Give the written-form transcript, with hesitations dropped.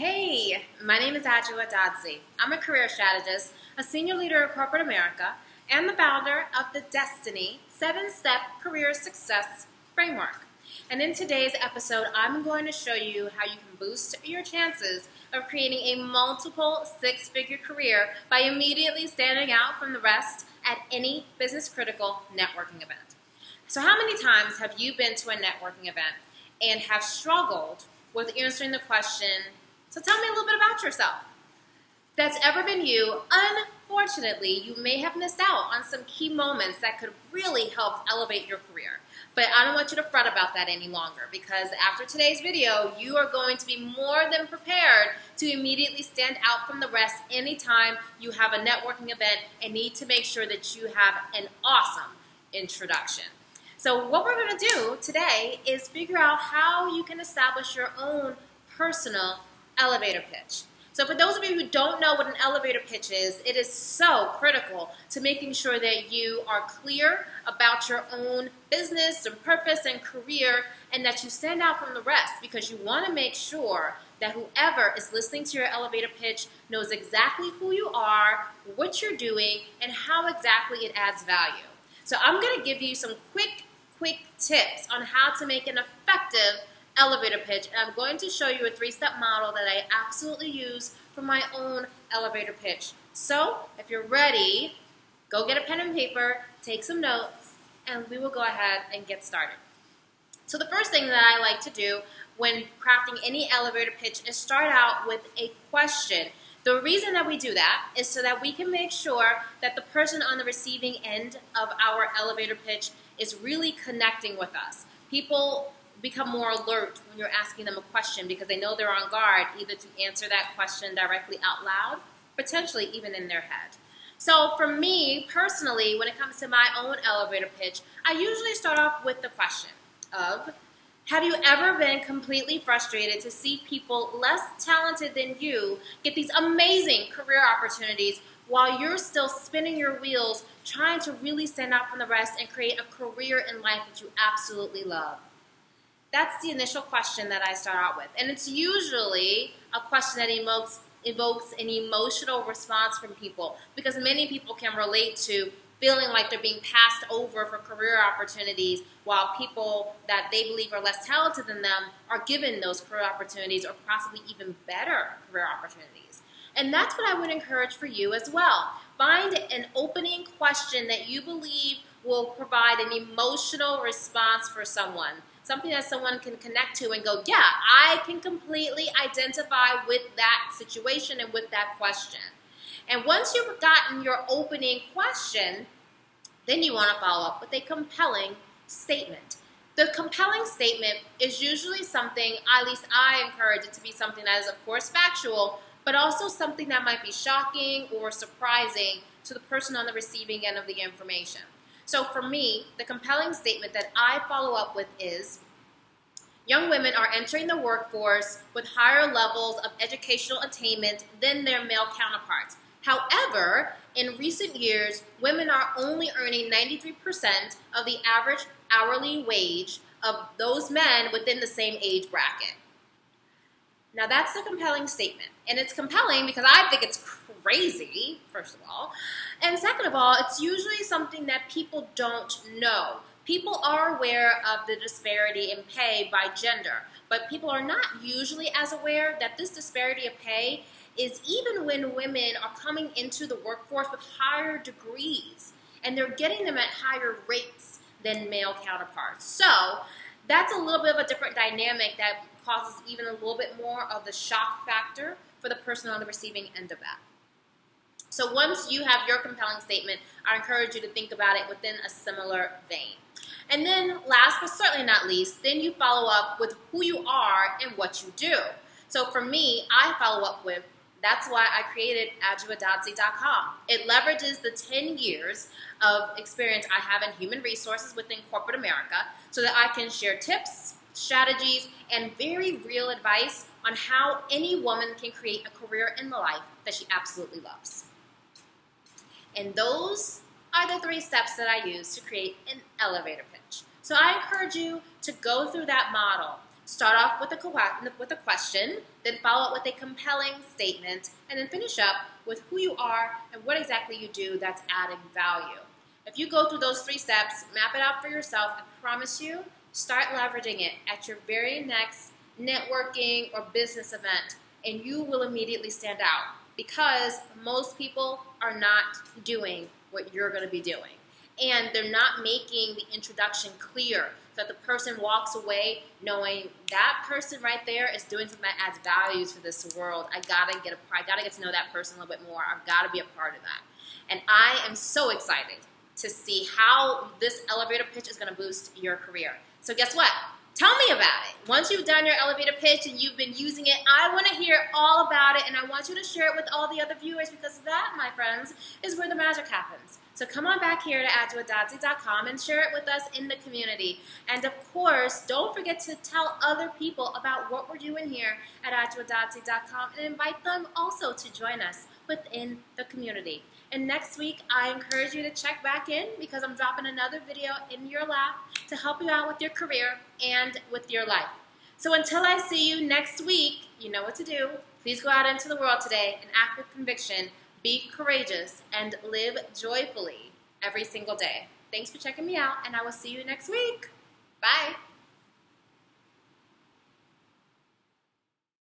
Hey, my name is Adjoa. I'm a career strategist, a senior leader in corporate America, and the founder of the Destiny 7-Step Career Success Framework. And in today's episode, I'm going to show you how you can boost your chances of creating a multiple six-figure career by immediately standing out from the rest at any business-critical networking event. So how many times have you been to a networking event and have struggled with answering the question, so tell me a little bit about yourself? If that's ever been you, unfortunately, you may have missed out on some key moments that could really help elevate your career. But I don't want you to fret about that any longer, because after today's video, you are going to be more than prepared to immediately stand out from the rest anytime you have a networking event and need to make sure that you have an awesome introduction. So what we're going to do today is figure out how you can establish your own personal elevator pitch. So for those of you who don't know what an elevator pitch is, it is so critical to making sure that you are clear about your own business and purpose and career, and that you stand out from the rest, because you want to make sure that whoever is listening to your elevator pitch knows exactly who you are, what you're doing, and how exactly it adds value. So I'm going to give you some quick tips on how to make an effective elevator pitch, and I'm going to show you a 3-step model that I absolutely use for my own elevator pitch. So if you're ready, go get a pen and paper, take some notes, and we will go ahead and get started. So the first thing that I like to do when crafting any elevator pitch is start out with a question. The reason that we do that is so that we can make sure that the person on the receiving end of our elevator pitch is really connecting with us. People become more alert when you're asking them a question because they know they're on guard either to answer that question directly out loud, potentially even in their head. So for me personally, when it comes to my own elevator pitch, I usually start off with the question of, have you ever been completely frustrated to see people less talented than you get these amazing career opportunities while you're still spinning your wheels trying to really stand out from the rest and create a career in life that you absolutely love? That's the initial question that I start out with. And it's usually a question that evokes an emotional response from people, because many people can relate to feeling like they're being passed over for career opportunities while people that they believe are less talented than them are given those career opportunities, or possibly even better career opportunities. And that's what I would encourage for you as well. Find an opening question that you believe will provide an emotional response for someone. Something that someone can connect to and go, yeah, I can completely identify with that situation and with that question. And once you've gotten your opening question, then you want to follow up with a compelling statement. The compelling statement is usually something, at least I encourage it to be something that is of course factual, but also something that might be shocking or surprising to the person on the receiving end of the information. So for me, the compelling statement that I follow up with is, young women are entering the workforce with higher levels of educational attainment than their male counterparts. However, in recent years, women are only earning 93% of the average hourly wage of those men within the same age bracket. Now that's the compelling statement. And it's compelling because I think it's crazy, first of all. And second of all, it's usually something that people don't know. People are aware of the disparity in pay by gender, but people are not usually as aware that this disparity of pay is even when women are coming into the workforce with higher degrees, and they're getting them at higher rates than male counterparts. So that's a little bit of a different dynamic that causes even a little bit more of the shock factor for the person on the receiving end of that. So once you have your compelling statement, I encourage you to think about it within a similar vein. And then last but certainly not least, then you follow up with who you are and what you do. So for me, I follow up with, that's why I created Adjoa.com. It leverages the 10 years of experience I have in human resources within corporate America so that I can share tips, strategies, and very real advice on how any woman can create a career in the life that she absolutely loves. And those are the 3 steps that I use to create an elevator pitch. So I encourage you to go through that model. Start off with a question, then follow up with a compelling statement, and then finish up with who you are and what exactly you do that's adding value. If you go through those 3 steps, map it out for yourself, I promise you, start leveraging it at your very next networking or business event, and you will immediately stand out because most people are not doing what you're going to be doing. And they're not making the introduction clear so that the person walks away knowing that person right there is doing something that adds values for this world. I gotta get to know that person a little bit more. I've got to be a part of that. And I am so excited to see how this elevator pitch is going to boost your career. So guess what? Tell me about it. Once you've done your elevator pitch and you've been using it, I want to hear all about it, and I want you to share it with all the other viewers because that, my friends, is where the magic happens. So come on back here to ajuadadzi.com and share it with us in the community. And of course, don't forget to tell other people about what we're doing here at ajuadadzi.com and invite them also to join us within the community. And next week, I encourage you to check back in because I'm dropping another video in your lap to help you out with your career and with your life. So until I see you next week, you know what to do. Please go out into the world today and act with conviction, be courageous, and live joyfully every single day. Thanks for checking me out, and I will see you next week. Bye.